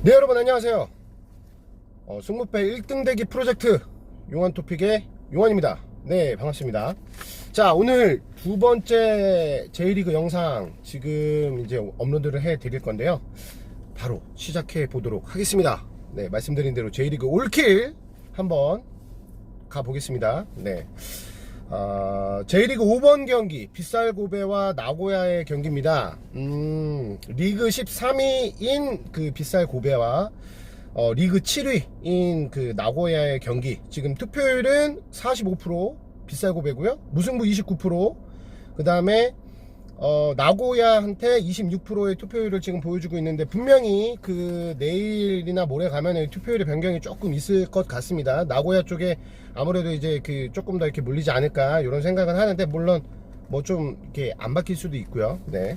네, 여러분 안녕하세요. 승무패 1등 대기 프로젝트 용환토픽의 용환입니다. 네, 반갑습니다. 자, 오늘 두 번째 J리그 영상 지금 이제 업로드를 해 드릴 건데요. 바로 시작해 보도록 하겠습니다. 네, 말씀드린 대로 J리그 올킬 한번 가보겠습니다. 네. J리그 5번 경기 빗살고베와 나고야의 경기입니다. 리그 13위인 그 빗살고베와 리그 7위인 그 나고야의 경기. 지금 투표율은 45% 빗살고베고요. 무승부 29%. 그 다음에 나고야한테 26%의 투표율을 지금 보여주고 있는데, 분명히 그 내일이나 모레 가면은 투표율의 변경이 조금 있을 것 같습니다. 나고야 쪽에 아무래도 이제 그 조금 더 이렇게 몰리지 않을까 이런 생각은 하는데, 물론 뭐 좀 이렇게 안 바뀔 수도 있고요. 네.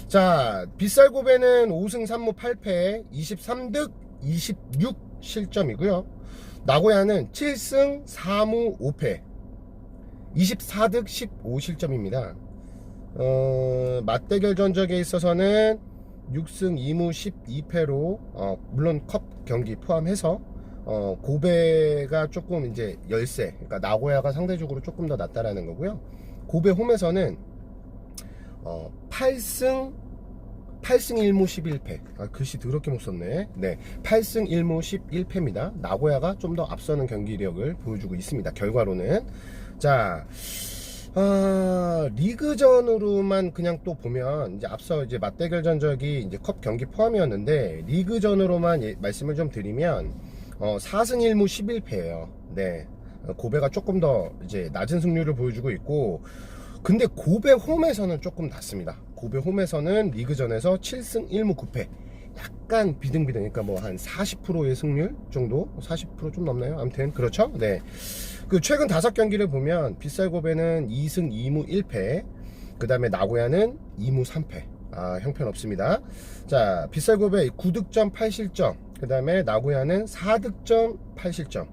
자, 빗살고베는 5승 3무 8패 23득 26 실점이고요. 나고야는 7승 4무 5패 24득 15 실점입니다. 맞대결 전적에 있어서는 6승 2무 12패로 물론 컵 경기 포함해서 고베가 조금 이제 열세, 그러니까 나고야가 상대적으로 조금 더 낫다라는 거고요. 고베 홈에서는 8승 1무 11패. 글씨 더럽게 못 썼네. 네, 8승 1무 11패입니다. 나고야가 좀 더 앞서는 경기력을 보여주고 있습니다. 결과로는. 자, 리그전으로만 그냥 또 보면, 이제 앞서 이제 맞대결 전적이 이제 컵 경기 포함이었는데, 리그전으로만 말씀을 좀 드리면 4승 1무 11패예요. 네. 고베가 조금 더 이제 낮은 승률을 보여주고 있고, 근데 고베 홈에서는 조금 낮습니다. 고베 홈에서는 리그전에서 7승 1무 9패. 약간 비등비등, 그러니까 뭐 한 40%의 승률 정도? 40% 좀 넘나요? 아무튼 그렇죠? 네. 그 최근 5경기를 보면 빗살고베는 2승 2무 1패, 그 다음에 나고야는 2무 3패. 형편없습니다. 자, 빗살고베 9득점 8실점, 그 다음에 나고야는 4득점 8실점.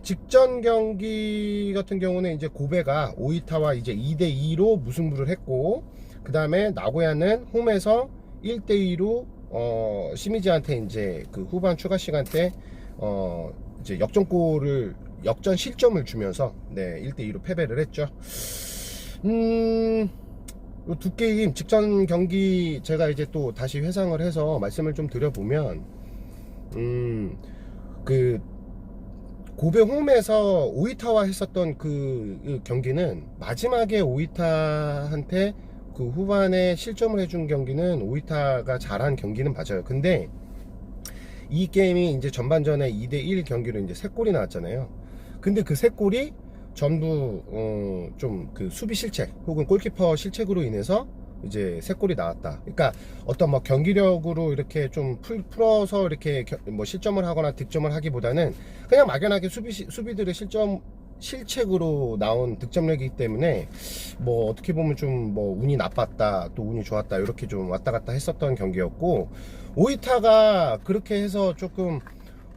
직전 경기 같은 경우는 이제 고베가 오이타와 이제 2대2로 무승부를 했고, 그 다음에 나고야는 홈에서 1대2로 시미즈한테 이제 그 후반 추가 시간 때 이제 역전 실점을 주면서, 네, 1대2로 패배를 했죠. 이 두 게임 직전 경기 제가 이제 또 다시 회상을 해서 말씀을 좀 드려보면, 그 고베 홈에서 오이타와 했었던 그 경기는, 마지막에 오이타한테 그 후반에 실점을 해준 경기는 오이타가 잘한 경기는 맞아요. 근데 이 게임이 이제 전반전에 2대1 경기로 이제 3골이 나왔잖아요. 근데 그 3골이 전부 좀 그 수비 실책 혹은 골키퍼 실책으로 인해서 이제 3골이 나왔다. 그러니까 어떤 뭐 경기력으로 이렇게 좀 풀어서 이렇게 뭐 실점을 하거나 득점을 하기보다는 그냥 막연하게 수비들의 실책으로 나온 득점력이기 때문에, 뭐 어떻게 보면 좀 뭐 운이 나빴다 또 운이 좋았다 이렇게 좀 왔다 갔다 했었던 경기였고, 오이타가 그렇게 해서 조금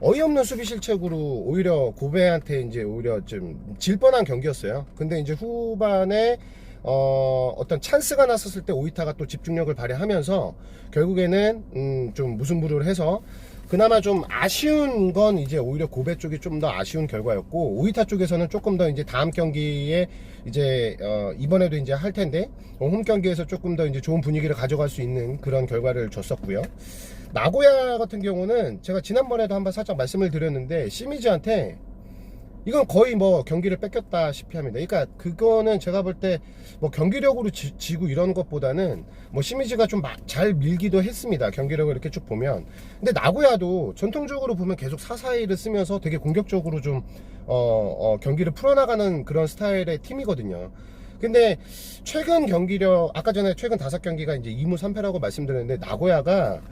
어이없는 수비 실책으로 오히려 고베한테 이제 오히려 좀 질 뻔한 경기였어요. 근데 이제 후반에 어떤 찬스가 났었을 때 오이타가 또 집중력을 발휘하면서 결국에는 좀 무승부를 해서, 그나마 좀 아쉬운 건 이제 오히려 고베 쪽이 좀 더 아쉬운 결과였고, 오이타 쪽에서는 조금 더 이제 다음 경기에 이제 이번에도 이제 할 텐데 홈 경기에서 조금 더 이제 좋은 분위기를 가져갈 수 있는 그런 결과를 줬었고요. 나고야 같은 경우는 제가 지난번에도 한번 살짝 말씀을 드렸는데, 시미즈한테 이건 거의 뭐 경기를 뺏겼다시피 합니다. 그러니까 그거는 제가 볼 때 뭐 경기력으로 지고 이런 것보다는 뭐 시미즈가 좀 잘 밀기도 했습니다. 경기력을 이렇게 쭉 보면. 근데 나고야도 전통적으로 보면 계속 4-4-2를 쓰면서 되게 공격적으로 좀 경기를 풀어나가는 그런 스타일의 팀이거든요. 근데 최근 경기력, 아까 전에 최근 5경기가 이제 2무 3패라고 말씀드렸는데, 나고야가,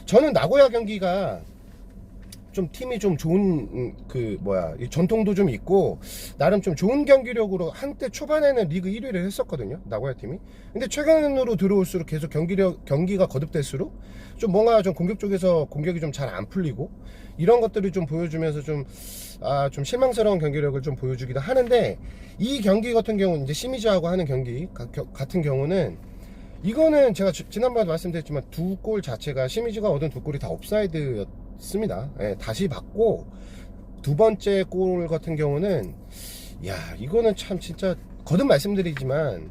저는 나고야 경기가 좀 팀이 좀 좋은 전통도 좀 있고 나름 좀 좋은 경기력으로 한때 초반에는 리그 1위를 했었거든요, 나고야 팀이. 근데 최근으로 들어올수록 계속 경기가 거듭될수록 좀 뭔가 좀 공격 쪽에서 공격이 좀 잘 안 풀리고 이런 것들을 좀 보여주면서 좀 실망스러운 경기력을 좀 보여주기도 하는데, 이 경기 같은 경우는 이제 시미즈하고 하는 경기 같은 경우는 이거는 제가 지난번에 말씀드렸지만 두 골 자체가 시미즈가 얻은 두 골이 다 옵사이드였습니다. 예, 다시 받고 두 번째 골 같은 경우는 야 이거는 참 진짜 거듭 말씀드리지만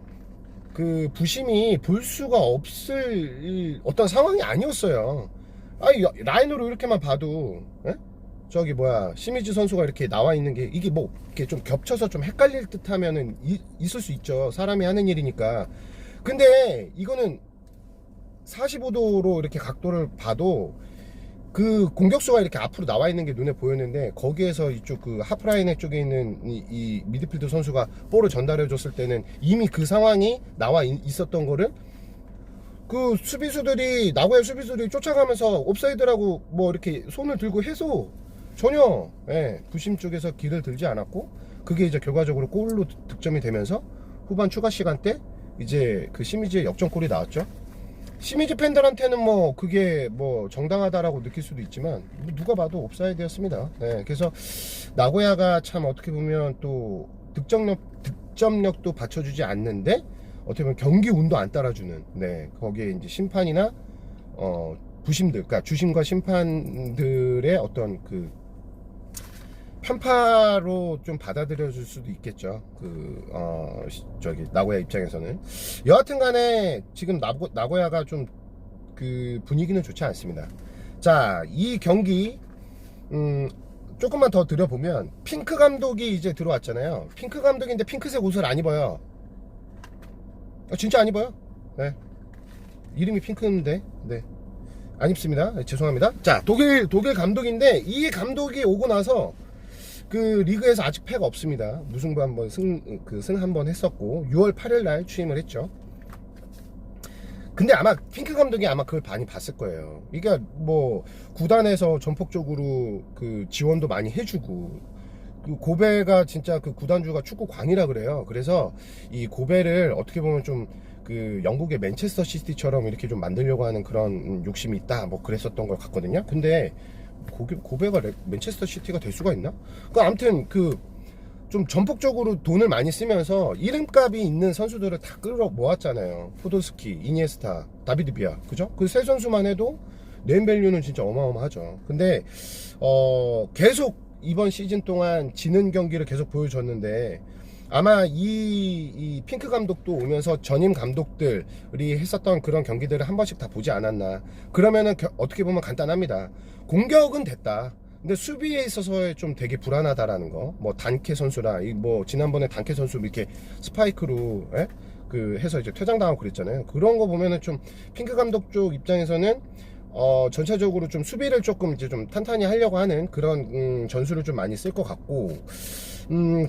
그 부심이 볼 수가 없을 어떤 상황이 아니었어요. 아니 라인으로 이렇게만 봐도 예? 저기 뭐야 시미즈 선수가 이렇게 나와 있는 게 이게 뭐 이렇게 좀 겹쳐서 좀 헷갈릴 듯 하면은 있을 수 있죠. 사람이 하는 일이니까. 근데 이거는 45도로 이렇게 각도를 봐도 그 공격수가 이렇게 앞으로 나와 있는 게 눈에 보였는데 거기에서 이쪽 그 하프라인 쪽에 있는 이 미드필더 선수가 볼을 전달해 줬을 때는 이미 그 상황이 나와 있었던 거를 그 수비수들이 나고야 수비수들이 쫓아가면서 옵사이드라고 뭐 이렇게 손을 들고 해서 전혀 부심 쪽에서 길을 들지 않았고 그게 이제 결과적으로 골로 득점이 되면서 후반 추가 시간 때 이제 그 시미즈의 역전골이 나왔죠. 시미즈 팬들한테는 뭐 그게 뭐 정당하다라고 느낄 수도 있지만 누가 봐도 옵사이드였습니다. 그래서 나고야가 참 어떻게 보면 또 득점력도 받쳐주지 않는데 어떻게 보면 경기 운도 안 따라주는 거기에 이제 심판이나 부심들, 그러니까 주심과 심판들의 어떤 그 편파로 좀 받아들여줄 수도 있겠죠. 저기 나고야 입장에서는 여하튼간에 지금 나고야가 좀 그 분위기는 좋지 않습니다. 자, 이 경기 조금만 더 들여보면 핑크 감독이 이제 들어왔잖아요. 핑크 감독인데 핑크색 옷을 안 입어요. 진짜 안 입어요. 이름이 핑크인데 안 입습니다. 죄송합니다. 자, 독일 감독인데 이 감독이 오고 나서 그 리그에서 아직 패가 없습니다. 무승부 한번 승 한번 했었고 6월 8일 날 취임을 했죠. 근데 아마 핑크 감독이 아마 그걸 많이 봤을 거예요. 그러니까 뭐 구단에서 전폭적으로 그 지원도 많이 해주고 그 고베가 진짜 그 구단주가 축구 광이라 그래요. 그래서 이 고베를 어떻게 보면 좀 그 영국의 맨체스터 시티처럼 이렇게 좀 만들려고 하는 그런 욕심이 있다 뭐 그랬었던 것 같거든요. 근데 고베가 맨체스터 시티가 될 수가 있나? 아무튼 그 좀 전폭적으로 돈을 많이 쓰면서 이름값이 있는 선수들을 다 끌어 모았잖아요. 포도스키, 이니에스타, 다비드 비아, 그죠? 그 세 선수만 해도 네임밸류는 진짜 어마어마하죠. 근데 계속 이번 시즌 동안 지는 경기를 계속 보여줬는데 아마 이 핑크 감독도 오면서 전임 감독들이 했었던 그런 경기들을 한 번씩 다 보지 않았나. 그러면은 어떻게 보면 간단합니다. 공격은 됐다. 근데 수비에 있어서 좀 되게 불안하다라는 거. 뭐 단케 선수나 뭐 지난번에 단케 선수 이렇게 스파이크로 그 해서 이제 퇴장당하고 그랬잖아요. 그런 거 보면은 좀 핑크 감독 쪽 입장에서는 전체적으로 좀 수비를 조금 이제 좀 탄탄히 하려고 하는 그런 전술을 좀 많이 쓸 것 같고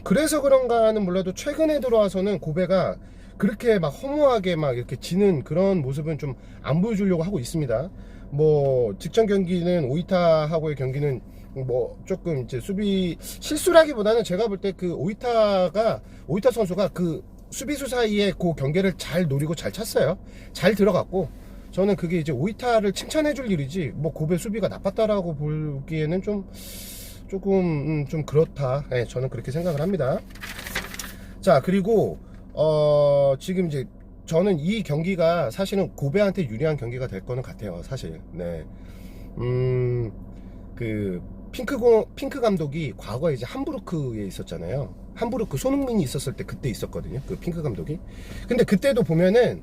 그래서 그런가는 몰라도 최근에 들어와서는 고베가 그렇게 막 허무하게 막 이렇게 지는 그런 모습은 좀 안 보여주려고 하고 있습니다. 뭐 직전 경기는 오이타하고의 경기는 뭐 조금 이제 수비 실수라기보다는 제가 볼 때 그 오이타 선수가 그 수비수 사이에 그 경계를 잘 노리고 잘 찼어요. 잘 들어갔고 저는 그게 이제 오이타를 칭찬해 줄 일이지 뭐 고베 수비가 나빴다라고 보기에는 조금 좀 그렇다. 저는 그렇게 생각을 합니다. 자, 그리고 지금 이제 저는 이 경기가 사실은 고베한테 유리한 경기가 될 거는 같아요, 사실. 그 핑크 감독이 과거에 이제 함부르크에 있었잖아요. 함부르크 손흥민이 있었을 때 그때 있었거든요, 그 핑크 감독이. 근데 그때도 보면은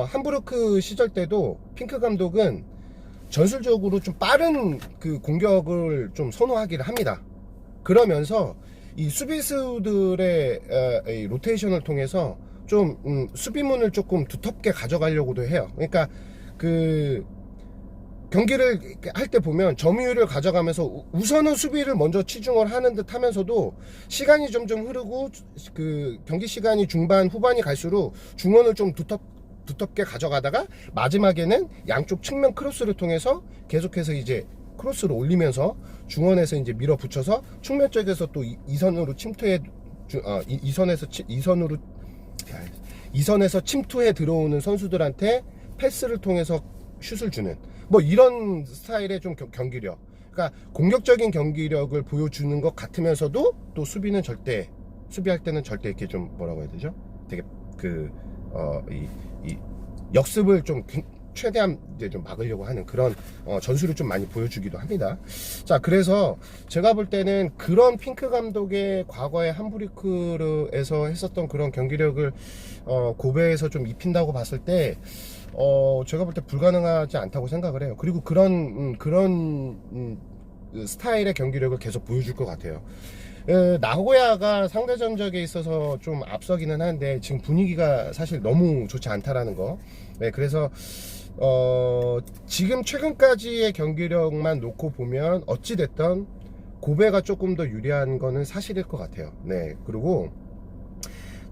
함부르크 시절 때도 핑크 감독은 전술적으로 좀 빠른 그 공격을 좀 선호하기를 합니다. 그러면서 이 수비수들의 로테이션을 통해서 좀 수비문을 조금 두텁게 가져가려고도 해요. 그러니까 그 경기를 할 때 보면 점유율을 가져가면서 우선은 수비를 먼저 치중을 하는 듯 하면서도 시간이 점점 흐르고 그 경기 시간이 중반 후반이 갈수록 중원을 좀 두텁게 가져가다가 마지막에는 양쪽 측면 크로스를 통해서 계속해서 이제 크로스를 올리면서 중원에서 이제 밀어붙여서 측면 쪽에서 또 이선으로 이선에서 침투해 들어오는 선수들한테 패스를 통해서 슛을 주는 뭐 이런 스타일의 좀 경기력. 그러니까 공격적인 경기력을 보여주는 것 같으면서도 또 수비할 때는 절대 이렇게 좀 뭐라고 해야 되죠? 되게 역습을 좀 최대한 이제 좀 막으려고 하는 그런 전술을 좀 많이 보여주기도 합니다. 자, 그래서 제가 볼 때는 그런 핑크 감독의 과거에 함부르크에서 했었던 그런 경기력을 고베에서 좀 입힌다고 봤을 때 제가 볼 때 불가능하지 않다고 생각을 해요. 그리고 그런 스타일의 경기력을 계속 보여줄 것 같아요. 나고야가 상대 전적에 있어서 좀 앞서기는 한데 지금 분위기가 사실 너무 좋지 않다라는 거. 네, 그래서 지금 최근까지의 경기력만 놓고 보면 어찌 됐던 고베가 조금 더 유리한 거는 사실일 것 같아요. 네, 그리고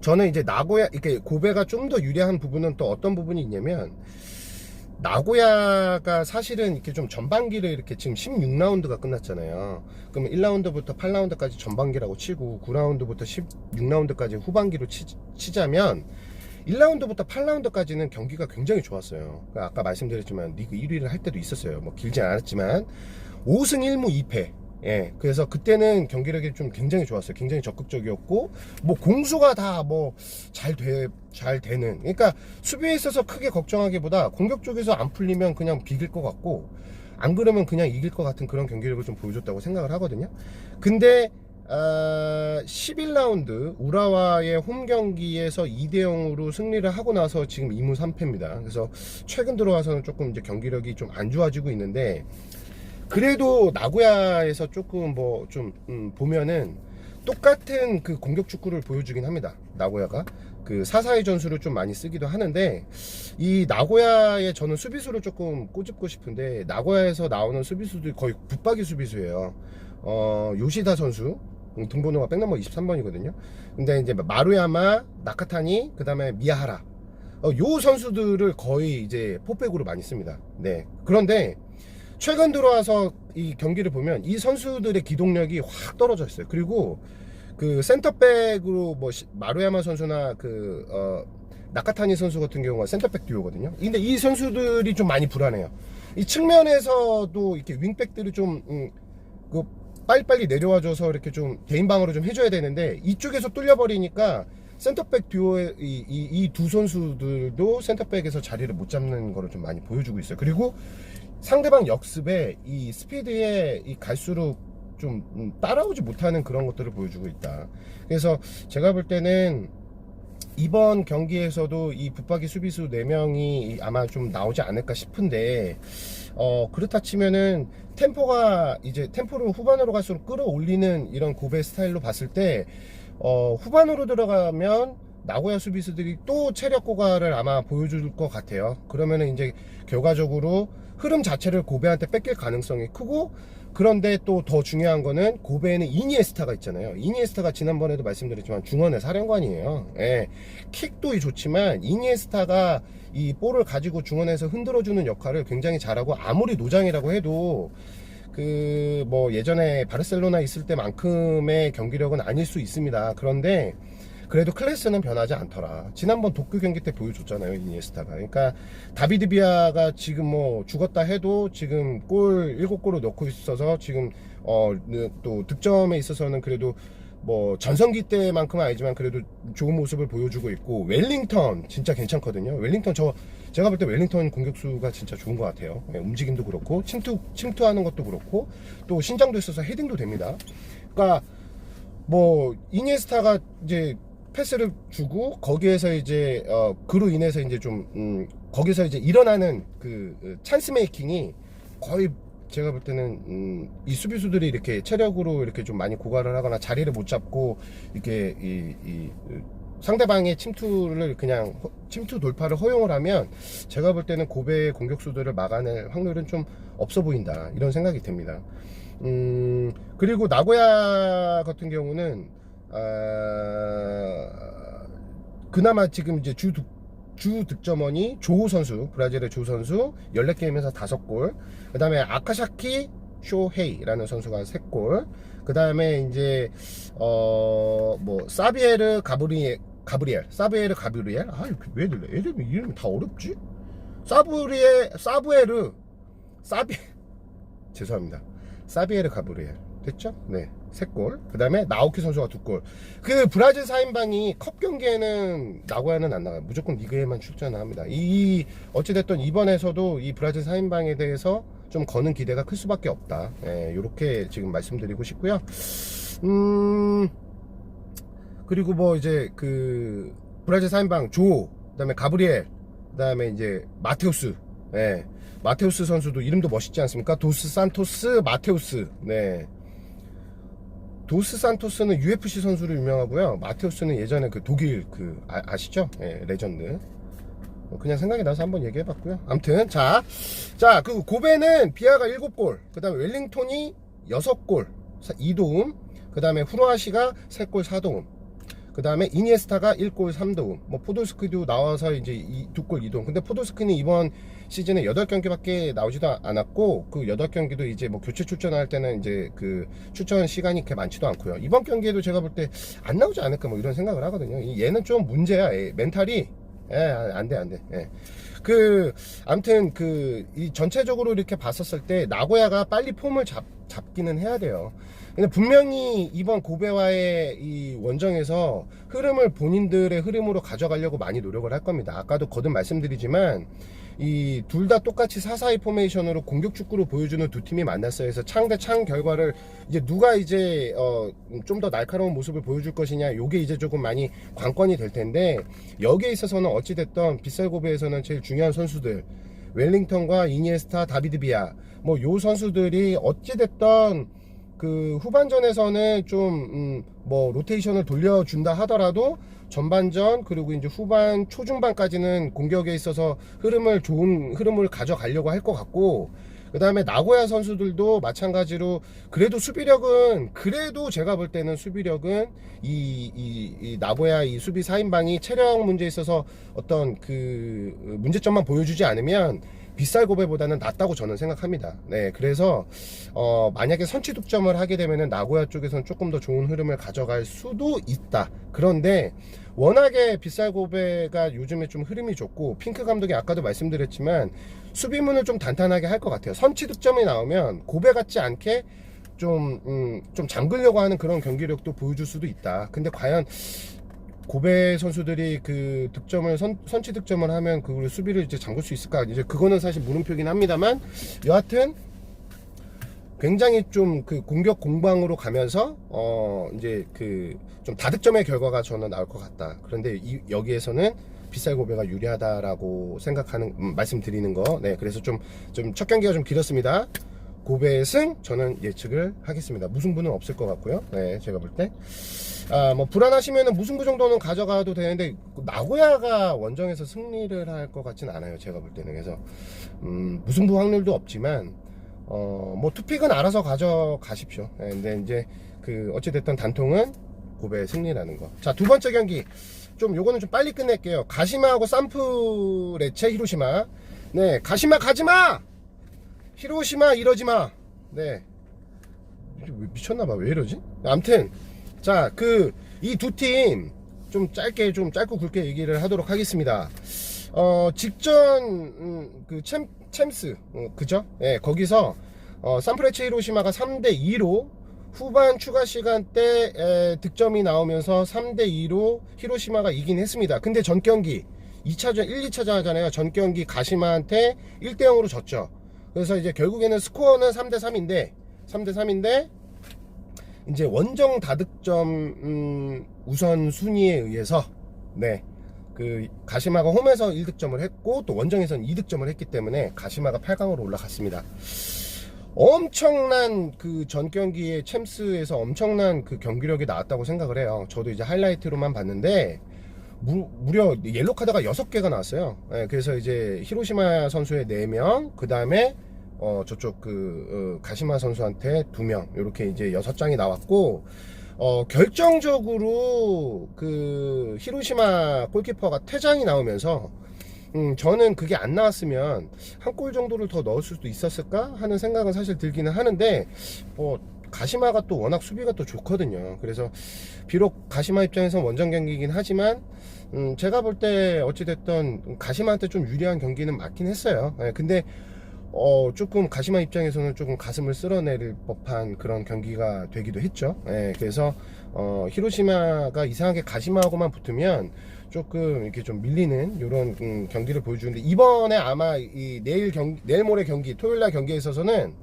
저는 이제 나고야 이렇게 고베가 좀 더 유리한 부분은 또 어떤 부분이 있냐면, 나고야가 사실은 이렇게 좀 전반기를 이렇게 지금 16라운드가 끝났잖아요. 그러면 1라운드부터 8라운드까지 전반기라고 치고 9라운드부터 16라운드까지 후반기로 치자면 1라운드부터 8라운드까지는 경기가 굉장히 좋았어요. 그러니까 아까 말씀드렸지만 리그 1위를 할 때도 있었어요. 뭐 길지 않았지만 5승 1무 2패. 예, 그래서 그때는 경기력이 좀 굉장히 좋았어요. 굉장히 적극적이었고, 뭐 공수가 다 뭐 잘 되는. 그러니까 수비에 있어서 크게 걱정하기보다 공격 쪽에서 안 풀리면 그냥 비길 것 같고, 안 그러면 그냥 이길 것 같은 그런 경기력을 좀 보여줬다고 생각을 하거든요. 근데 11라운드 우라와의 홈 경기에서 2대0으로 승리를 하고 나서 지금 2무 3패입니다. 그래서 최근 들어와서는 조금 이제 경기력이 좀 안 좋아지고 있는데, 그래도 나고야에서 조금 뭐 좀 보면은 똑같은 그 공격 축구를 보여주긴 합니다. 나고야가 그 사사의 전술을 좀 많이 쓰기도 하는데, 이 나고야의 저는 수비수를 조금 꼬집고 싶은데, 나고야에서 나오는 수비수들이 거의 붙박이 수비수예요. 요시다 선수 등번호가 백넘버 23번이거든요. 근데 이제 마루야마, 나카타니, 그 다음에 미야하라, 요 선수들을 거의 이제 포백으로 많이 씁니다. 네. 그런데 최근 들어와서 이 경기를 보면 이 선수들의 기동력이 확 떨어져 있어요. 그리고 그 센터백으로 뭐 마루야마 선수나 나카타니 선수 같은 경우가 센터백 듀오거든요. 근데 이 선수들이 좀 많이 불안해요. 이 측면에서도 이렇게 윙백들이 좀 빨리빨리 내려와줘서 이렇게 좀 개인방어를 좀 해줘야 되는데, 이쪽에서 뚫려버리니까 센터백 듀오의 이 두 선수들도 센터백에서 자리를 못 잡는 거를 좀 많이 보여주고 있어요. 그리고 상대방 역습에 이 스피드에 이 갈수록 좀 따라오지 못하는 그런 것들을 보여주고 있다. 그래서 제가 볼 때는 이번 경기에서도 이 붙박이 수비수 4명이 아마 좀 나오지 않을까 싶은데, 그렇다 치면은 템포를 후반으로 갈수록 끌어올리는 이런 고베 스타일로 봤을 때, 후반으로 들어가면 나고야 수비수들이 또 체력 고갈을 아마 보여줄 것 같아요. 그러면은 이제 결과적으로 흐름 자체를 고베한테 뺏길 가능성이 크고, 그런데 또 더 중요한 거는 고베에는 이니에스타가 있잖아요. 이니에스타가 지난번에도 말씀드렸지만 중원의 사령관이에요. 예. 킥도 좋지만 이니에스타가 이 볼을 가지고 중원에서 흔들어주는 역할을 굉장히 잘하고, 아무리 노장이라고 해도 뭐 예전에 바르셀로나 있을 때만큼의 경기력은 아닐 수 있습니다. 그런데 그래도 클래스는 변하지 않더라. 지난번 도쿄 경기 때 보여줬잖아요, 이니에스타가. 그러니까 다비드 비아가 지금 뭐 죽었다 해도 지금 골 7골을 넣고 있어서 지금 또 득점에 있어서는 그래도 뭐 전성기 때만큼은 아니지만 그래도 좋은 모습을 보여주고 있고, 웰링턴 진짜 괜찮거든요. 웰링턴 제가 볼 때 웰링턴 공격수가 진짜 좋은 것 같아요. 움직임도 그렇고 침투하는 것도 그렇고, 또 신장도 있어서 헤딩도 됩니다. 그러니까 뭐 이니에스타가 이제 패스를 주고 거기에서 이제 그로 인해서 이제 좀 거기서 이제 일어나는 그 찬스 메이킹이 거의 제가 볼 때는 이 수비수들이 이렇게 체력으로 이렇게 좀 많이 고갈을 하거나 자리를 못 잡고 이렇게 상대방의 침투 돌파를 허용을 하면, 제가 볼 때는 고베의 공격수들을 막아낼 확률은 좀 없어 보인다, 이런 생각이 듭니다. 그리고 나고야 같은 경우는 그나마 지금 이제 주 득점원이 조호 선수, 브라질의 조 선수 14게임에서 5골, 그 다음에 아카샤키 쇼헤이라는 선수가 3골, 그 다음에 이제 뭐 사비에르 가브리엘, 왜 이름이 다 어렵지? 죄송합니다. 사비에르 가브리엘. 됐죠? 네, 3골. 그 다음에 나오키 선수가 2골. 그 브라질 4인방이 컵 경기에는 나고야는 안 나가요. 무조건 리그에만 출전을 합니다. 어찌됐든 이번에서도 이 브라질 4인방에 대해서 좀 거는 기대가 클 수밖에 없다. 예, 요렇게 지금 말씀드리고 싶고요. 그리고 뭐 이제 그 브라질 4인방 조, 그 다음에 가브리엘, 그 다음에 이제 마테우스. 예, 마테우스 선수도 이름도 멋있지 않습니까? 도스 산토스 마테우스. 네. 도스 산토스는 UFC 선수로 유명하고요. 마테우스는 예전에 그 독일 그 아시죠? 예, 레전드. 그냥 생각이 나서 한번 얘기해봤고요. 아무튼 그 고베는 비아가 7골, 그 다음에 웰링턴이 6골 2도움, 그 다음에 후르아시가 3골 4도움, 그 다음에 이니에스타가 1골 3도움, 뭐 포도스키도 나와서 이제 2골 2도움. 근데 포도스키는 이번 시즌에 8경기밖에 나오지도 않았고, 그 8경기도 이제 뭐 교체 출전할 때는 이제 그 출전 시간이 그렇게 많지도 않고요. 이번 경기에도 제가 볼 때 안 나오지 않을까 뭐 이런 생각을 하거든요. 얘는 좀 문제야. 멘탈이 안 돼. 예. 아무튼 이 전체적으로 이렇게 봤었을 때 나고야가 빨리 폼을 잡기는 해야 돼요. 근데 분명히 이번 고베와의 이 원정에서 흐름을 본인들의 흐름으로 가져가려고 많이 노력을 할 겁니다. 아까도 거듭 말씀드리지만 이 둘 다 똑같이 4-4-2 포메이션으로 공격 축구를 보여주는 두 팀이 만났어요. 그래서 창 대 창 결과를 이제 누가 이제 좀 더 날카로운 모습을 보여줄 것이냐, 요게 이제 조금 많이 관건이 될 텐데, 여기에 있어서는 어찌됐던 빗살고베에서는 제일 중요한 선수들 웰링턴과 이니에스타, 다비드 비아, 뭐 요 선수들이 어찌됐던 그 후반전에서는 좀 뭐 로테이션을 돌려준다 하더라도 전반전 그리고 이제 후반 초중반까지는 공격에 있어서 좋은 흐름을 가져가려고 할 것 같고, 그 다음에 나고야 선수들도 마찬가지로 그래도 제가 볼 때는 수비력은 이 나고야 이 수비 4인방이 체력 문제에 있어서 어떤 그 문제점만 보여주지 않으면 빗살고베보다는 낫다고 저는 생각합니다. 네, 그래서 만약에 선취 득점을 하게 되면은 나고야 쪽에서는 조금 더 좋은 흐름을 가져갈 수도 있다. 그런데 워낙에 빗살고베가 요즘에 좀 흐름이 좋고, 핑크 감독이 아까도 말씀드렸지만 수비문을 좀 단단하게 할 것 같아요. 선취 득점이 나오면 고베 같지 않게 좀 잠그려고 하는 그런 경기력도 보여줄 수도 있다. 근데 과연 고베 선수들이 그 득점을 선취 득점을 하면 그걸 수비를 이제 잠글 수 있을까? 이제 그거는 사실 물음표긴 합니다만, 여하튼 굉장히 좀 그 공격 공방으로 가면서 이제 그 좀 다득점의 결과가 저는 나올 것 같다. 그런데 여기에서는 빗살고베가 유리하다라고 생각하는 말씀드리는 거. 네, 그래서 좀 첫 경기가 좀 길었습니다. 고베의 승 저는 예측을 하겠습니다. 무승부는 없을 것 같고요. 네, 제가 볼 때 뭐 불안하시면은 무승부 정도는 가져가도 되는데, 나고야가 원정에서 승리를 할 것 같진 않아요. 제가 볼 때는. 그래서 무승부 확률도 없지만 뭐 투픽은 알아서 가져가십시오. 네, 근데 이제 그 어찌됐든 단통은 고베의 승리라는 거. 자, 두 번째 경기 요거는 좀 빨리 끝낼게요. 가시마하고 산프레체 히로시마. 네, 가시마 가지마, 히로시마 이러지마. 네, 미쳤나봐. 왜 이러지? 아무튼 자, 이 두 팀 좀 짧고 굵게 얘기를 하도록 하겠습니다. 직전 챔스 그죠? 예, 거기서 산프레체 히로시마가 3대2로 후반 추가 시간 때 득점이 나오면서 3대2로 히로시마가 이긴 했습니다. 근데 전 경기 2차전 1, 2차전 하잖아요. 전 경기 가시마한테 1대0으로 졌죠. 그래서 이제 결국에는 스코어는 3대3인데 이제 원정 다득점 우선 순위에 의해서 네, 그 가시마가 홈에서 1득점을 했고 또 원정에서는 2득점을 했기 때문에 가시마가 8강으로 올라갔습니다. 엄청난 그 전 경기에 챔스에서 엄청난 그 경기력이 나왔다고 생각을 해요. 저도 이제 하이라이트로만 봤는데 무려 옐로 카드가 6개가 나왔어요. 네, 그래서 이제 히로시마 선수의 4명, 그 다음에 저쪽 가시마 선수한테 2명, 이렇게 이제 6장이 나왔고, 결정적으로 그 히로시마 골키퍼가 퇴장이 나오면서 저는 그게 안 나왔으면 한 골 정도를 더 넣을 수도 있었을까 하는 생각은 사실 들기는 하는데, 가시마가 또 워낙 수비가 또 좋거든요. 그래서 비록 가시마 입장에서 원정 경기이긴 하지만 제가 볼 때 어찌됐든 가시마한테 좀 유리한 경기는 맞긴 했어요. 네, 근데 조금 가시마 입장에서는 조금 가슴을 쓸어내릴 법한 그런 경기가 되기도 했죠. 예, 그래서 히로시마가 이상하게 가시마하고만 붙으면 조금 이렇게 좀 밀리는 이런 경기를 보여주는데, 이번에 아마 이 내일 모레 경기, 토요일날 경기에 있어서는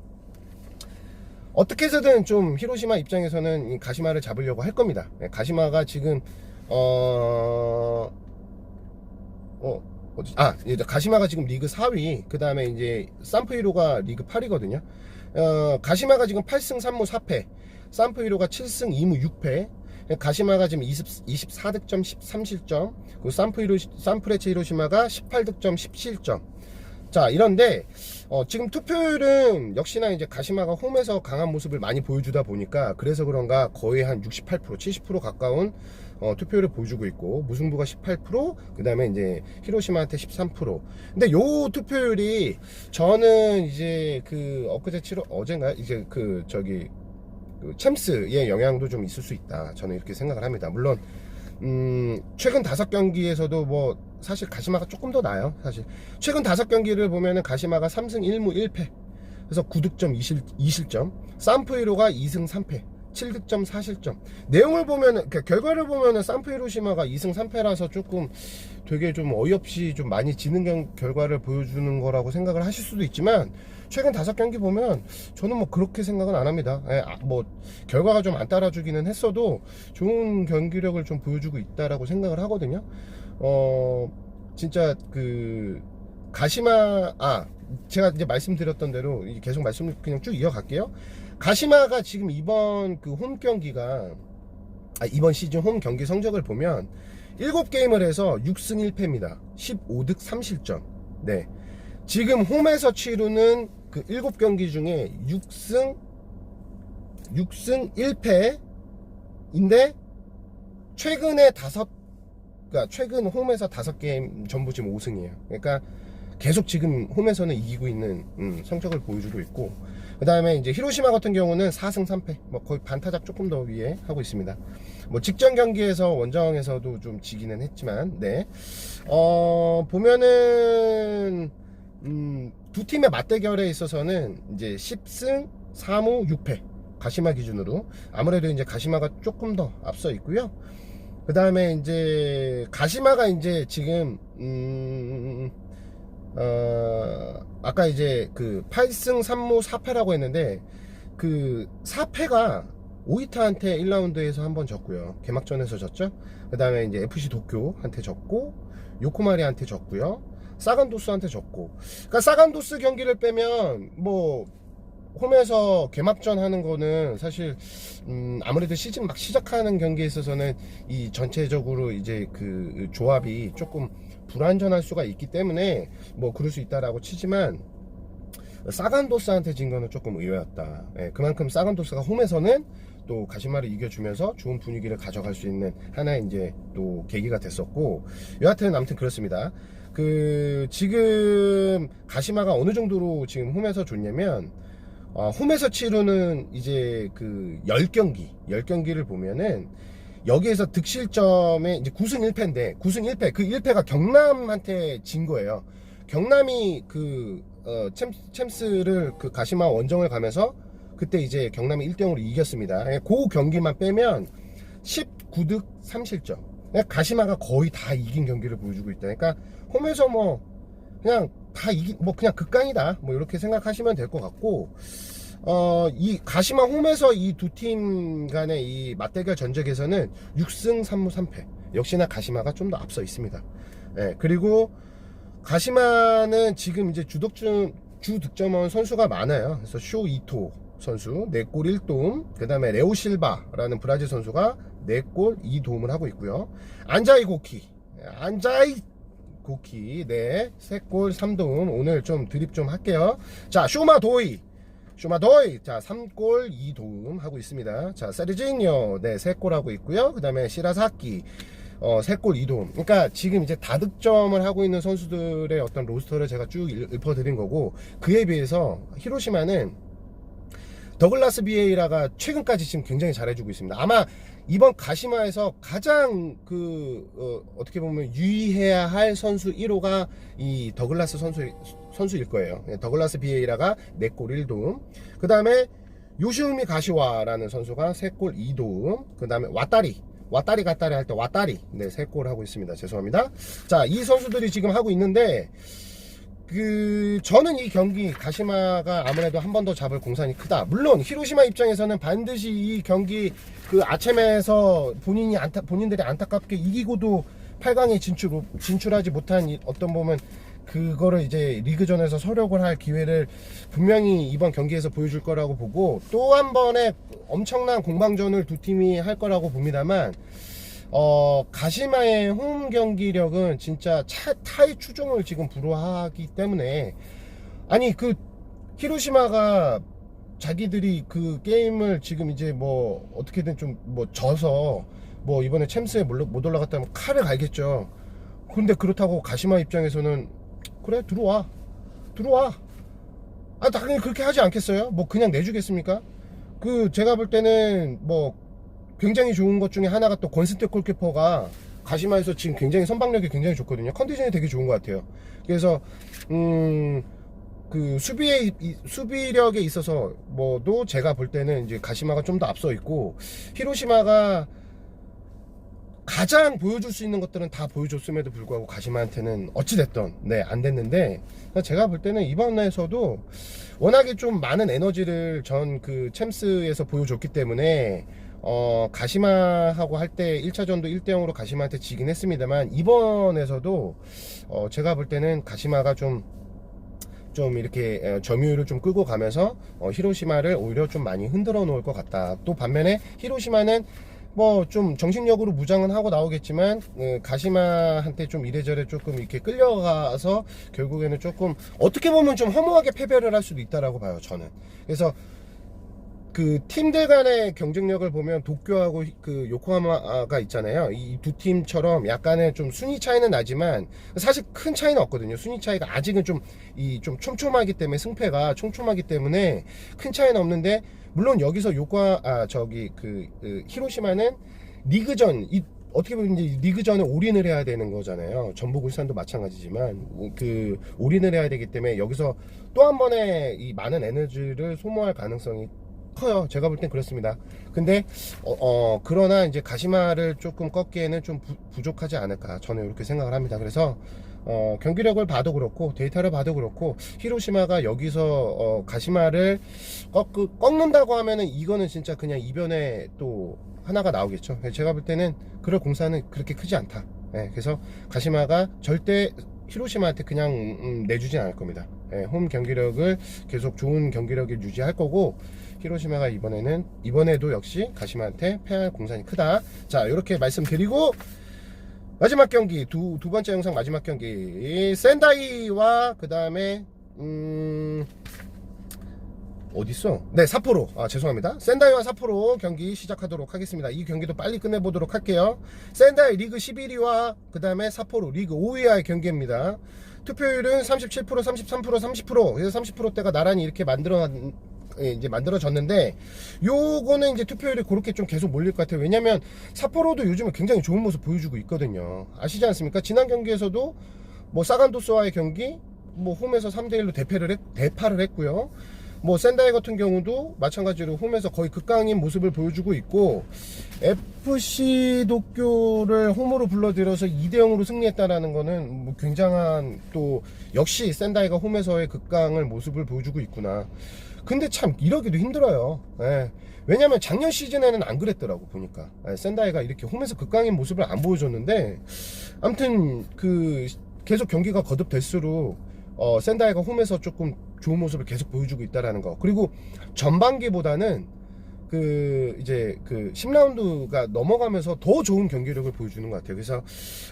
어떻게 해서든 좀 히로시마 입장에서는 이 가시마를 잡으려고 할 겁니다. 예, 가시마가 지금 이제 가시마가 지금 리그 4위, 그 다음에 이제 산프히로가 리그 8위거든요. 가시마가 지금 8승 3무 4패, 산프히로가 7승 2무 6패, 가시마가 지금 24득점 13실점, 그리고 산프레체 히로시마가 18득점 17점. 자, 이런데 지금 투표율은 역시나 이제 가시마가 홈에서 강한 모습을 많이 보여주다 보니까 그래서 그런가 거의 한 68%, 70% 가까운 투표율을 보여주고 있고, 무승부가 18%, 그 다음에 이제 히로시마한테 13%. 근데 요 투표율이 저는 이제 어젠가 이제 그 챔스의 영향도 좀 있을 수 있다, 저는 이렇게 생각을 합니다. 물론 최근 5경기에서도 뭐 사실 가시마가 조금 더 나아요. 사실 최근 5경기를 보면은 가시마가 3승 1무 1패, 그래서 9득점 2실점, 산프히로가 2승 3패 7득점 4실점. 내용을 보면은, 결과를 보면은 산프히로시마가 2승 3패라서 조금 되게 좀 어이없이 좀 많이 지는 결과를 보여주는 거라고 생각을 하실 수도 있지만, 최근 5경기 보면 저는 뭐 그렇게 생각은 안 합니다. 뭐 결과가 좀 안 따라주기는 했어도 좋은 경기력을 좀 보여주고 있다라고 생각을 하거든요. 진짜 가시마, 제가 이제 말씀드렸던 대로 계속 말씀을 그냥 쭉 이어갈게요. 가시마가 지금 이번 홈 경기가, 이번 시즌 홈 경기 성적을 보면 7게임을 해서 6승 1패입니다. 15득 3실점. 네. 지금 홈에서 치르는 7경기 중에 6승 1패인데, 최근 홈에서 5게임 전부 지금 5승이에요. 그러니까 계속 지금 홈에서는 이기고 있는 성적을 보여주고 있고, 그 다음에 이제 히로시마 같은 경우는 4승 3패, 뭐 거의 반타작 조금 더 위에 하고 있습니다. 뭐 직전 경기에서 원정에서도 좀 지기는 했지만, 네. 보면은 두 팀의 맞대결에 있어서는 이제 10승 4무 6패, 가시마 기준으로 아무래도 이제 가시마가 조금 더 앞서 있고요. 그 다음에 이제 가시마가 이제 지금 아까 이제 8승 3무 4패라고 했는데, 4패가 오이타한테 1라운드에서 한번 졌고요. 개막전에서 졌죠. 그 다음에 이제 FC 도쿄한테 졌고, 요코마리한테 졌고요. 사간도스한테 졌고. 그러니까 사간도스 경기를 빼면 뭐 홈에서 개막전 하는 거는 사실 아무래도 시즌 막 시작하는 경기에 있어서는 이 전체적으로 이제 조합이 조금 불안전할 수가 있기 때문에 뭐 그럴 수 있다라고 치지만, 사간도스한테 진 거는 조금 의외였다. 그만큼 사간도스가 홈에서는 또 가시마를 이겨주면서 좋은 분위기를 가져갈 수 있는 하나의 이제 또 계기가 됐었고, 여하튼 아무튼 그렇습니다. 지금 가시마가 어느 정도로 지금 홈에서 좋냐면, 홈에서 치르는 이제 10경기를 보면은, 여기에서 득실점에 이제 9승 1패인데, 9승 1패, 1패가 경남한테 진 거예요. 경남이 챔스를 가시마 원정을 가면서 그때 이제 경남이 1대0으로 이겼습니다. 그 경기만 빼면 19득 3실점. 가시마가 거의 다 이긴 경기를 보여주고 있다. 그러니까 홈에서 뭐 그냥 다 뭐 그냥 극강이다, 뭐 이렇게 생각하시면 될 것 같고, 이 가시마 홈에서 이 두 팀 간의 이 맞대결 전적에서는 6승 3무 3패, 역시나 가시마가 좀 더 앞서 있습니다. 그리고 가시마는 지금 이제 주 득점원 선수가 많아요. 그래서 쇼 이토 선수 4골 1도움, 그 다음에 레오 실바라는 브라질 선수가 4골 2도움을 하고 있고요. 안자이 고키, 네, 3골 3도움. 오늘 좀 드립 좀 할게요. 자, 쇼마도이, 자, 3골 2도움 하고 있습니다. 자, 세르지뇨, 네, 3골 하고 있고요. 그 다음에 시라사키, 3골 2도움. 그러니까 지금 이제 다득점을 하고 있는 선수들의 어떤 로스터를 제가 쭉 읊어드린 거고, 그에 비해서 히로시마는 더글라스 비에이라가 최근까지 지금 굉장히 잘해주고 있습니다. 아마 이번 가시마에서 가장 어떻게 보면 유의해야 할 선수 1호가 이 더글라스 선수일 거예요. 더글라스 비에이라가 4골 1도움. 그 다음에 요시우미 가시와라는 선수가 3골 2도움. 그 다음에 왔다리 갔다리 할 때 왔다리 3골 하고 있습니다. 죄송합니다. 자, 이 선수들이 지금 하고 있는데 저는 이 경기 가시마가 아무래도 한 번 더 잡을 공산이 크다. 물론 히로시마 입장에서는 반드시 이 경기 아쳔에서 본인들이 안타깝게 이기고도 8강에 진출하지 못한 어떤 보면 그거를 이제 리그전에서 서력을 할 기회를 분명히 이번 경기에서 보여줄 거라고 보고, 또 한 번의 엄청난 공방전을 두 팀이 할 거라고 봅니다만, 가시마의 홈 경기력은 진짜 타의 추종을 지금 불허하기 때문에, 아니 히로시마가 자기들이 게임을 지금 이제 뭐 어떻게든 좀 져서 이번에 챔스에 못 올라갔다면 칼을 갈겠죠. 근데 그렇다고 가시마 입장에서는 그래 들어와 당연히 그렇게 하지 않겠어요? 그냥 내주겠습니까? 제가 볼 때는 굉장히 좋은 것 중에 하나가 또 권스테 골키퍼가 가시마에서 지금 굉장히 선방력이 굉장히 좋거든요. 컨디션이 되게 좋은 것 같아요. 그래서 수비력에 있어서 도 제가 볼 때는 이제 가시마가 좀 더 앞서 있고, 히로시마가 가장 보여줄 수 있는 것들은 다 보여줬음에도 불구하고 가시마한테는 어찌됐던 안 됐는데, 제가 볼 때는 이번에서도 워낙에 좀 많은 에너지를 챔스에서 보여줬기 때문에 가시마하고 할 때 1차전도 1대0으로 가시마한테 지긴 했습니다만, 이번에서도 제가 볼 때는 가시마가 좀 이렇게 점유율을 좀 끌고 가면서 히로시마를 오히려 좀 많이 흔들어 놓을 것 같다. 또 반면에 히로시마는 좀 정신력으로 무장은 하고 나오겠지만, 가시마한테 좀 이래저래 조금 이렇게 끌려가서 결국에는 조금 어떻게 보면 좀 허무하게 패배를 할 수도 있다라고 봐요, 저는. 그래서 팀들 간의 경쟁력을 보면 도쿄하고 요코하마가 있잖아요. 이 두 팀처럼 약간의 좀 순위 차이는 나지만 사실 큰 차이는 없거든요. 순위 차이가 아직은 좀 촘촘하기 때문에, 승패가 촘촘하기 때문에 큰 차이는 없는데, 물론 여기서 히로시마는 리그전, 어떻게 보면 이제 리그전에 올인을 해야 되는 거잖아요. 전북 울산도 마찬가지지만 올인을 해야 되기 때문에 여기서 또 한 번의 이 많은 에너지를 소모할 가능성이 커요. 제가 볼 땐 그렇습니다. 근데 그러나 이제 가시마를 조금 꺾기에는 좀 부족하지 않을까, 저는 이렇게 생각을 합니다. 그래서 경기력을 봐도 그렇고 데이터를 봐도 그렇고, 히로시마가 여기서 가시마를 꺾는다고 하면은 이거는 진짜 그냥 이변에 또 하나가 나오겠죠. 제가 볼 때는 그럴 공사는 그렇게 크지 않다. 그래서 가시마가 절대 히로시마한테 그냥 내주진 않을 겁니다. 홈 경기력을 계속 좋은 경기력을 유지할 거고, 히로시마가 이번에도 역시 가시마한테 패할 공산이 크다. 자, 이렇게 말씀드리고, 마지막 경기, 두 번째 영상 마지막 경기, 센다이와 그 다음에 어딨어? 삿포로. 죄송합니다. 센다이와 삿포로 경기 시작하도록 하겠습니다. 이 경기도 빨리 끝내보도록 할게요. 센다이 리그 11위와 그 다음에 삿포로 리그 5위와의 경기입니다. 투표율은 37%, 33%, 30%. 그래서 30%대가 나란히 이렇게 만들어졌는데, 요거는 이제 투표율이 그렇게 좀 계속 몰릴 것 같아요. 왜냐면 삿포로도 요즘에 굉장히 좋은 모습 보여주고 있거든요. 아시지 않습니까? 지난 경기에서도 사간도스와의 경기 홈에서 3대1로 대파를 했고요. 센다이 같은 경우도 마찬가지로 홈에서 거의 극강인 모습을 보여주고 있고, FC 도쿄를 홈으로 불러들여서 2대0으로 승리했다라는 거는 굉장한, 또 역시 센다이가 홈에서의 극강을 모습을 보여주고 있구나. 근데 참 이러기도 힘들어요. 왜냐면 작년 시즌에는 안 그랬더라고, 보니까. 센다이가 이렇게 홈에서 극강인 모습을 안 보여줬는데, 아무튼 계속 경기가 거듭될수록 센다이가 홈에서 조금 좋은 모습을 계속 보여주고 있다라는 거. 그리고 전반기보다는 이제 10라운드가 넘어가면서 더 좋은 경기력을 보여주는 것 같아요. 그래서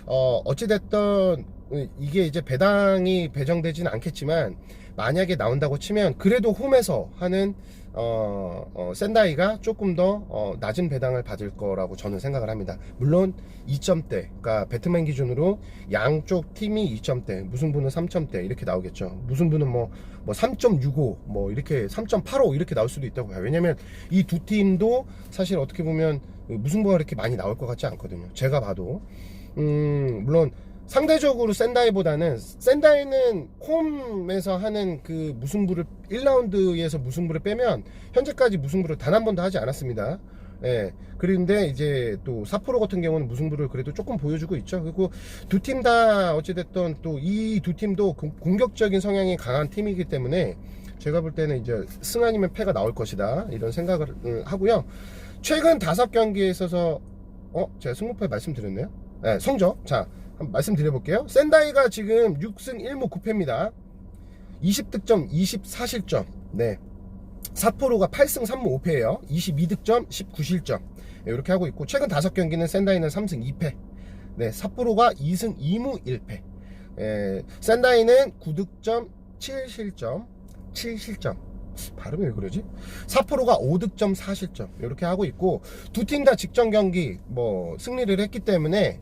어찌됐든 이게 이제 배당이 배정되진 않겠지만, 만약에 나온다고 치면 그래도 홈에서 하는 센다이가 조금 더 낮은 배당을 받을 거라고 저는 생각을 합니다. 물론 2점대, 그러니까 배트맨 기준으로 양쪽 팀이 2점대, 무승부는 3점대 이렇게 나오겠죠. 무승부는 3.65 이렇게 3.85 이렇게 나올 수도 있다고 봐요. 왜냐면 이 두 팀도 사실 어떻게 보면 무승부가 그렇게 많이 나올 것 같지 않거든요. 제가 봐도 물론 상대적으로 센다이는 홈에서 하는 그 무승부를 1라운드에서 무승부를 빼면 현재까지 무승부를 단 한 번도 하지 않았습니다. 예. 그런데 이제 또 삿포로 같은 경우는 무승부를 그래도 조금 보여주고 있죠. 그리고 두 팀 다 어찌됐든 또 이 두 팀도 공격적인 성향이 강한 팀이기 때문에 제가 볼 때는 이제 승 아니면 패가 나올 것이다 이런 생각을 하고요. 최근 5경기에 있어서 제가 승부패 말씀드렸네요. 네, 성적 자 한번 말씀드려볼게요. 센다이가 지금 6승 1무 9패입니다. 20득점 24실점. 네. 삿포로가 8승 3무 5패예요. 22득점 19실점. 네, 이렇게 하고 있고 최근 5경기는 센다이는 3승 2패. 네, 삿포로가 2승 2무 1패. 센다이는 9득점 7실점. 발음이 왜 그러지? 삿포로가 5득점 4실점 이렇게 하고 있고 두 팀 다 직전 경기 뭐 승리를 했기 때문에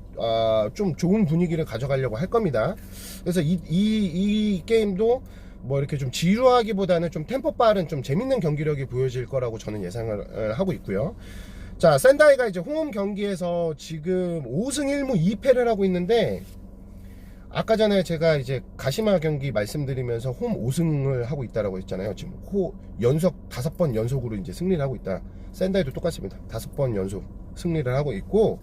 좀 좋은 분위기를 가져가려고 할 겁니다. 그래서 이 게임도 뭐 이렇게 좀 지루하기보다는 좀 템포 빠른 좀 재밌는 경기력이 보여질 거라고 저는 예상을 하고 있고요. 자, 센다이가 이제 홈 경기에서 지금 5승 1무 2패를 하고 있는데 아까 전에 제가 이제 가시마 경기 말씀드리면서 홈 5승을 하고 있다라고 했잖아요. 지금 연속 5번 연속으로 이제 승리를 하고 있다. 센다이도 똑같습니다. 5번 연속 승리를 하고 있고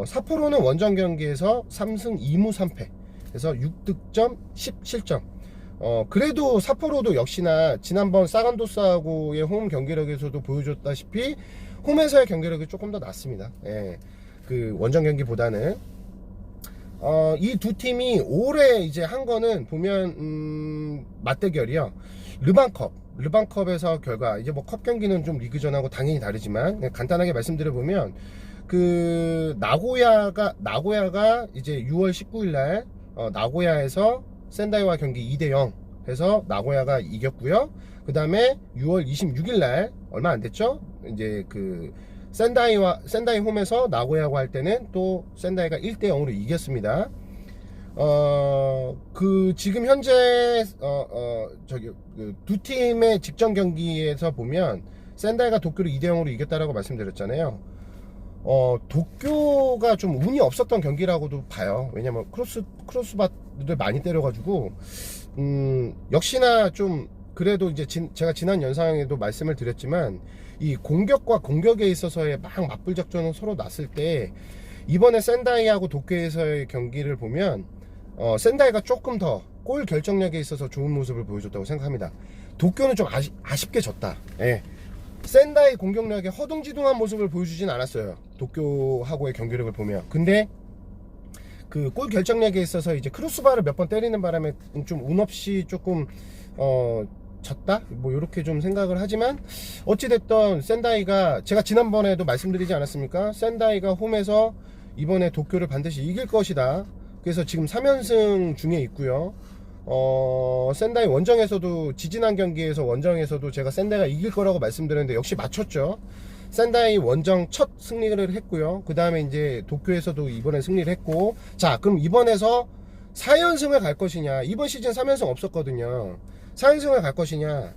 삿포로는 원정 경기에서 3승 2무 3패. 그래서 6득점 10실점. 그래도 삿포로도 역시나 지난번 사간도스하고의 홈 경기력에서도 보여줬다시피 홈에서의 경기력이 조금 더 낫습니다. 예. 그 원정 경기보다는 이 두 팀이 올해 이제 한 거는 보면 맞대결이요. 르반컵에서 결과 이제 뭐 컵 경기는 좀 리그전하고 당연히 다르지만 간단하게 말씀드려 보면 그 나고야가 이제 6월 19일 날 나고야에서 센다이와 경기 2대0 해서 나고야가 이겼고요. 그 다음에 6월 26일 날 얼마 안 됐죠? 이제 그 센다이 홈에서 나고야고 할 때는 또 센다이가 1대0으로 이겼습니다. 지금 현재 두 팀의 직전 경기에서 보면 센다이가 도쿄를 2대0으로 이겼다라고 말씀드렸잖아요. 도쿄가 좀 운이 없었던 경기라고도 봐요. 왜냐면 크로스바를 많이 때려가지고 역시나 좀 그래도 이제 제가 지난 영상에도 말씀을 드렸지만 이 공격과 공격에 있어서의 막 맞불 작전은 서로 났을 때 이번에 센다이하고 도쿄에서의 경기를 보면 센다이가 조금 더 골 결정력에 있어서 좋은 모습을 보여줬다고 생각합니다. 도쿄는 좀 아쉽게 졌다. 예. 센다이 공격력에 허둥지둥한 모습을 보여주진 않았어요. 도쿄하고의 경기력을 보면. 근데 그 골 결정력에 있어서 이제 크로스바를 몇 번 때리는 바람에 좀 운 없이 조금 졌다? 뭐 이렇게 좀 생각을 하지만 어찌됐던 센다이가 제가 지난번에도 말씀드리지 않았습니까? 센다이가 홈에서 이번에 도쿄를 반드시 이길 것이다. 그래서 지금 3연승 중에 있고요. 센다이 원정에서도 지지난 경기에서 원정에서도 제가 센다이가 이길 거라고 말씀드렸는데 역시 맞췄죠. 센다이 원정 첫 승리를 했고요. 그 다음에 이제 도쿄에서도 이번에 승리를 했고 자 그럼 이번에서 4연승을 갈 것이냐. 이번 시즌 3연승 없었거든요. 4연승을 갈 것이냐.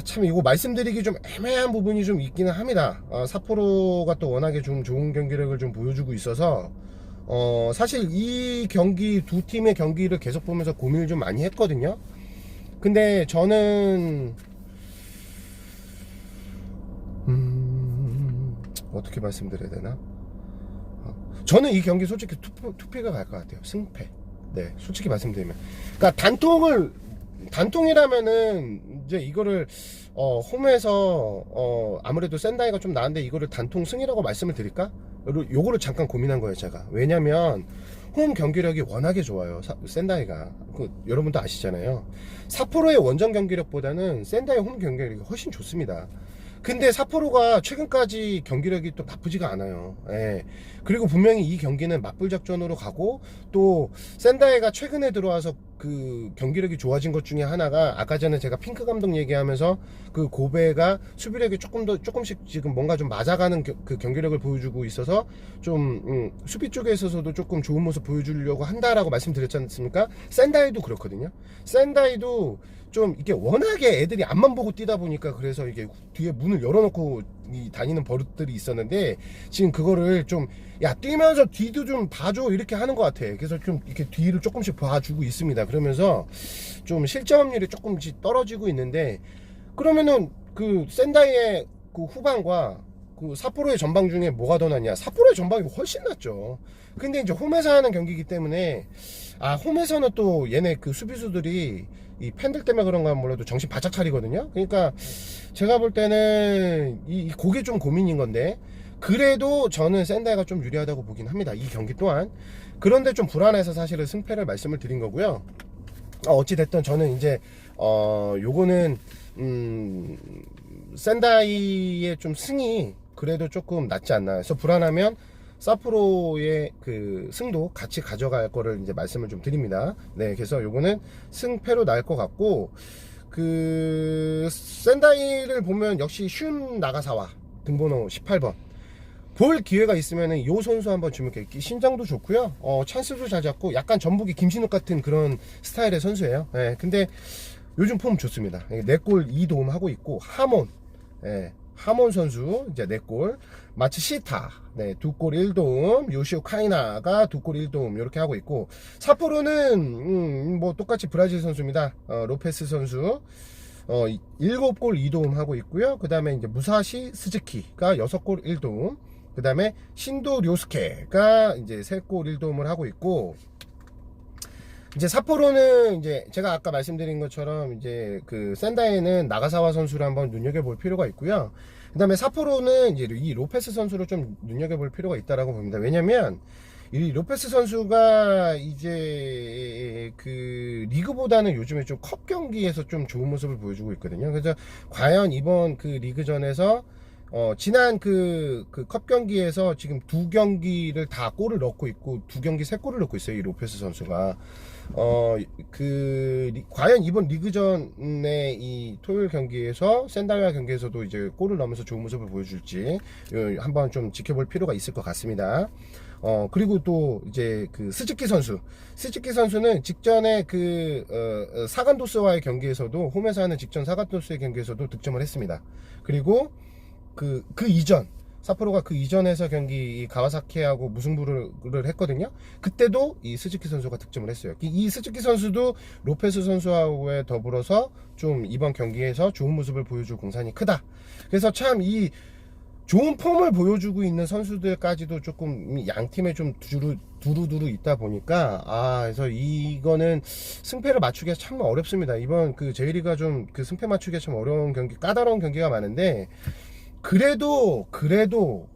참 이거 말씀드리기 좀 애매한 부분이 좀 있기는 합니다. 삿포로가 또 워낙에 좀 좋은 경기력을 좀 보여주고 있어서 사실 이 경기 두 팀의 경기를 계속 보면서 고민을 좀 많이 했거든요. 근데 저는 어떻게 말씀드려야 되나? 저는 이 경기 솔직히 투패가 갈 것 같아요. 승패. 네, 솔직히 말씀드리면. 그러니까 단통이라면은 이제 이거를 홈에서 아무래도 센다이가 좀 나은데 이거를 단통 승이라고 말씀을 드릴까? 요거를 잠깐 고민한 거예요, 제가. 왜냐면 홈 경기력이 워낙에 좋아요. 센다이가. 여러분도 아시잖아요. 삿포로의 원정 경기력보다는 센다이 홈 경기력이 훨씬 좋습니다. 근데 삿포로가 최근까지 경기력이 또 나쁘지가 않아요. 예. 그리고 분명히 이 경기는 맞불 작전으로 가고 또 센다이가 최근에 들어와서 그 경기력이 좋아진 것 중에 하나가 아까 전에 제가 핑크 감독 얘기하면서 그 고베가 수비력이 조금씩 지금 뭔가 좀 맞아가는 그 경기력을 보여주고 있어서 좀 수비 쪽에 있어서도 조금 좋은 모습 보여주려고 한다라고 말씀드렸지 않습니까? 센다이도 그렇거든요. 센다이도 좀 이게 워낙에 애들이 앞만 보고 뛰다 보니까 그래서 이게 뒤에 문을 열어놓고 다니는 버릇들이 있었는데 지금 그거를 좀 야 뛰면서 뒤도 좀 봐줘 이렇게 하는 것 같아. 그래서 좀 이렇게 뒤를 조금씩 봐주고 있습니다. 그러면서 좀 실점률이 조금씩 떨어지고 있는데, 그러면은 그 센다이의 그 후반과 그 삿포로의 전방 중에 뭐가 더 낫냐? 삿포로의 전방이 훨씬 낫죠. 근데 이제 홈에서 하는 경기이기 때문에, 홈에서는 또 얘네 그 수비수들이 이 팬들 때문에 그런가 몰라도 정신 바짝 차리거든요. 그러니까 제가 볼 때는 그게 좀 고민인 건데, 그래도 저는 센다이가 좀 유리하다고 보긴 합니다. 이 경기 또한. 그런데 좀 불안해서 사실은 승패를 말씀을 드린 거고요. 어찌됐든 저는 이제 요거는 센다이의 좀 승이 그래도 조금 낫지 않나. 그래서 불안하면 사프로의 그 승도 같이 가져갈 거를 이제 말씀을 좀 드립니다. 네, 그래서 요거는 승패로 날 것 같고, 그 센다이를 보면 역시 슌 나가사와 등번호 18번 볼 기회가 있으면은 요 선수 한번 주목해. 신장도 좋고요. 찬스도 잘 잡고 약간 전북의 김신욱 같은 그런 스타일의 선수예요. 네, 근데 요즘 폼 좋습니다. 4골 2도움 하고 있고, 하몬, 하몬 선수 이제 4골, 마츠 시타 2골 1도움, 요시오 카이나가 2골 1도움 이렇게 하고 있고, 삿포로는 뭐 똑같이 브라질 선수입니다. 로페스 선수 7골 2도움 하고 있고요. 그 다음에 이제 무사시 스즈키가 6골 1도움, 그 다음에 신도 료스케가 이제 3골 1도움을 하고 있고, 이제 삿포로는 이제 제가 아까 말씀드린 것처럼 이제 그 센다이는 나가사와 선수를 한번 눈여겨볼 필요가 있고요. 그 다음에 삿포로는 이제 이 로페스 선수를 좀 눈여겨볼 필요가 있다라고 봅니다. 왜냐면 이 로페스 선수가 이제 그 리그보다는 요즘에 좀 컵 경기에서 좀 좋은 모습을 보여주고 있거든요. 그래서 과연 이번 그 리그전에서 지난 그 컵 경기에서 지금 2경기를 다 골을 넣고 있고 2경기 3골을 넣고 있어요, 이 로페스 선수가. 과연 이번 리그전의 이 토요일 경기에서 센다이와 경기에서도 이제 골을 넣으면서 좋은 모습을 보여줄지 한번 좀 지켜볼 필요가 있을 것 같습니다. 그리고 또 이제 그 스즈키 선수는 직전에 그 사간도스와의 경기에서도, 홈에서 하는 직전 사간도스의 경기에서도 득점을 했습니다. 그리고 그 이전 삿포로가 그 이전에서 경기 가와사키하고 무승부를 했거든요. 그때도 이 스즈키 선수가 득점을 했어요. 이 스즈키 선수도 로페스 선수하고에 더불어서 좀 이번 경기에서 좋은 모습을 보여줄 공산이 크다. 그래서 참 이 좋은 폼을 보여주고 있는 선수들까지도 조금 양 팀에 좀 두루두루 있다 보니까, 그래서 이거는 승패를 맞추기가 참 어렵습니다. 이번 그 J리그가 좀 그 승패 맞추기가 참 어려운 경기, 까다로운 경기가 많은데, 그래도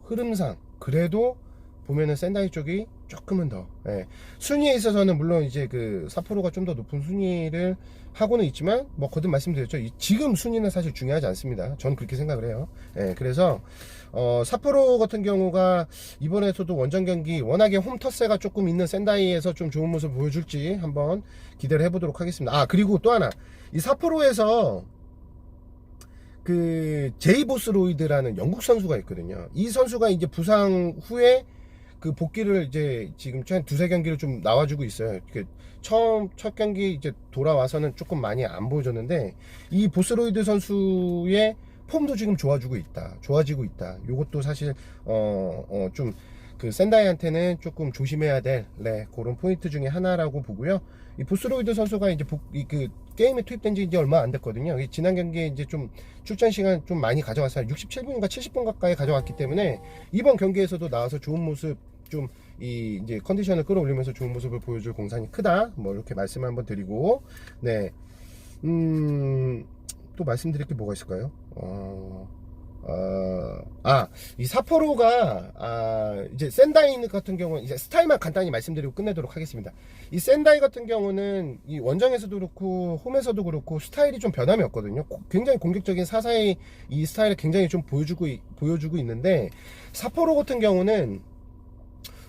흐름상 그래도 보면은 센다이 쪽이 조금은 더, 순위에 있어서는 물론 이제 그 삿포로가 좀 더 높은 순위를 하고는 있지만, 뭐 거듭 말씀드렸죠, 지금 순위는 사실 중요하지 않습니다. 저는 그렇게 생각을 해요. 그래서 삿포로 같은 경우가 이번에서도 원정 경기 워낙에 홈터세가 조금 있는 센다이에서 좀 좋은 모습 보여줄지 한번 기대를 해보도록 하겠습니다. 그리고 또 하나, 이 삿포로에서 그 제이보스로이드라는 영국 선수가 있거든요. 이 선수가 이제 부상 후에 그 복귀를 이제 지금 한 2-3경기를 좀 나와주고 있어요. 첫 경기 이제 돌아와서는 조금 많이 안 보여줬는데, 이 보스로이드 선수의 폼도 지금 좋아지고 있다. 요것도 사실 좀 그 센다이한테는 조금 조심해야 될 그런 포인트 중에 하나라고 보고요. 이 보스로이드 선수가 이제 그 게임에 투입된 지 이제 얼마 안 됐거든요. 지난 경기에 이제 좀 출전 시간 좀 많이 가져갔어요. 67분인가 70분 가까이 가져갔기 때문에 이번 경기에서도 나와서 좋은 모습, 좀 이제 컨디션을 끌어올리면서 좋은 모습을 보여줄 공산이 크다. 뭐 이렇게 말씀을 한번 드리고, 또 말씀드릴 게 뭐가 있을까요? 이 삿포로가 이제 센다이 같은 경우는 이제 스타일만 간단히 말씀드리고 끝내도록 하겠습니다. 이 센다이 같은 경우는 이 원정에서도 그렇고 홈에서도 그렇고 스타일이 좀 변함이 없거든요. 굉장히 공격적인 사사의 이 스타일을 굉장히 좀 보여주고 있는데, 삿포로 같은 경우는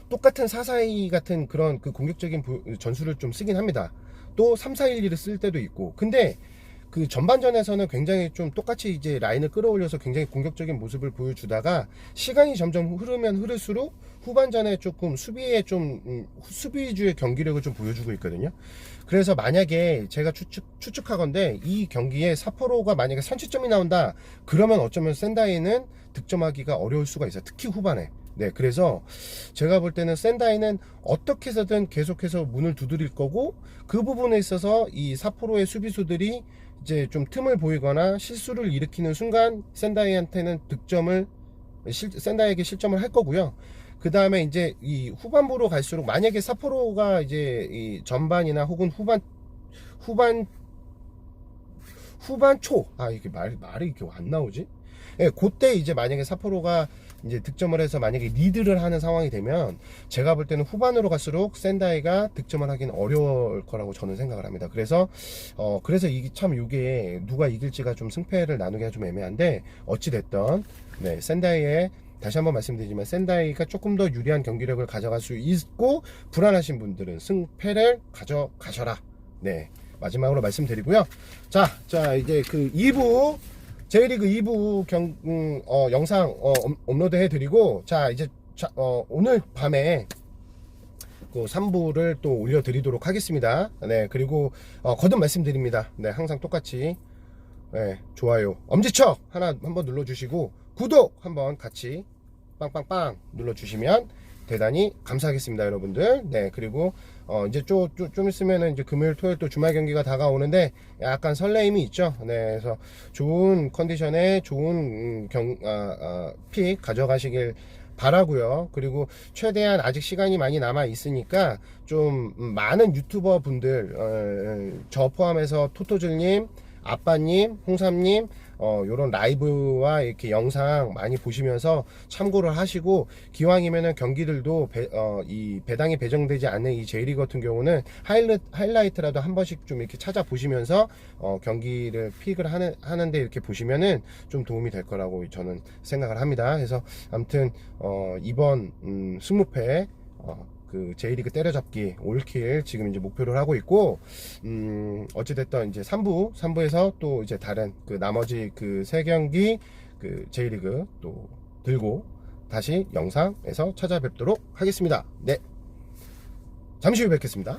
똑같은 사사이 같은 그런 그 공격적인 전술을 좀 쓰긴 합니다. 또 3-4-1-2를 쓸 때도 있고, 근데 그 전반전에서는 굉장히 좀 똑같이 이제 라인을 끌어올려서 굉장히 공격적인 모습을 보여주다가, 시간이 점점 흐르면 흐를수록 후반전에 조금 수비 위주의 경기력을 좀 보여주고 있거든요. 그래서 만약에 제가 추측하건데 이 경기에 삿포로가 만약에 선취점이 나온다, 그러면 어쩌면 센다이는 득점하기가 어려울 수가 있어요. 특히 후반에. 네, 그래서 제가 볼 때는 센다이는 어떻게 해서든 계속해서 문을 두드릴 거고, 그 부분에 있어서 이 삿포로의 수비수들이 이제 좀 틈을 보이거나 실수를 일으키는 순간 센다이한테는 센다이에게 실점을 할 거고요. 그 다음에 이제 이 후반부로 갈수록 만약에 삿포로가 이제 이 전반이나 혹은 후반 초, 이게 말이 이렇게 안 나오지? 예, 그때 이제 만약에 삿포로가 이제 득점을 해서 만약에 리드를 하는 상황이 되면, 제가 볼 때는 후반으로 갈수록 센다이가 득점을 하기는 어려울 거라고 저는 생각을 합니다. 그래서 이게 참, 이게 누가 이길지가 좀 승패를 나누기가 좀 애매한데, 어찌됐던 네, 센다이의, 다시 한번 말씀드리지만 센다이가 조금 더 유리한 경기력을 가져갈 수 있고, 불안하신 분들은 승패를 가져가셔라. 네, 마지막으로 말씀드리고요. 자 이제 그 2부 J리그 2부 영상 업로드 해드리고, 자 이제 오늘 밤에 그 3부를 또 올려드리도록 하겠습니다. 네, 그리고 거듭 말씀드립니다. 네, 항상 똑같이 네, 좋아요, 엄지척 한번 눌러주시고, 구독 한번 같이 빵빵빵 눌러주시면 대단히 감사하겠습니다, 여러분들. 네, 그리고 이제 좀 있으면은 이제 금요일, 토요일 또 주말 경기가 다가오는데 약간 설레임이 있죠. 네, 그래서 좋은 컨디션에 좋은 픽 가져가시길 바라고요. 그리고 최대한 아직 시간이 많이 남아 있으니까 좀 많은 유튜버 분들, 저 포함해서 토토즐님, 아빠님, 홍삼님, 요런 라이브와 이렇게 영상 많이 보시면서 참고를 하시고, 기왕이면은 경기들도 이 배당이 배정되지 않는 이 J리그 같은 경우는 하이라이트라도 한 번씩 좀 이렇게 찾아보시면서 경기를 픽을 하는데 이렇게 보시면은 좀 도움이 될 거라고 저는 생각을 합니다. 그래서 아무튼 이번 20패 그 J리그 때려잡기 올킬 지금 이제 목표를 하고 있고, 어찌됐든 이제 3부에서 또 이제 다른 그 나머지 그 3경기 그 J리그 또 들고 다시 영상에서 찾아뵙도록 하겠습니다. 네, 잠시 후에 뵙겠습니다.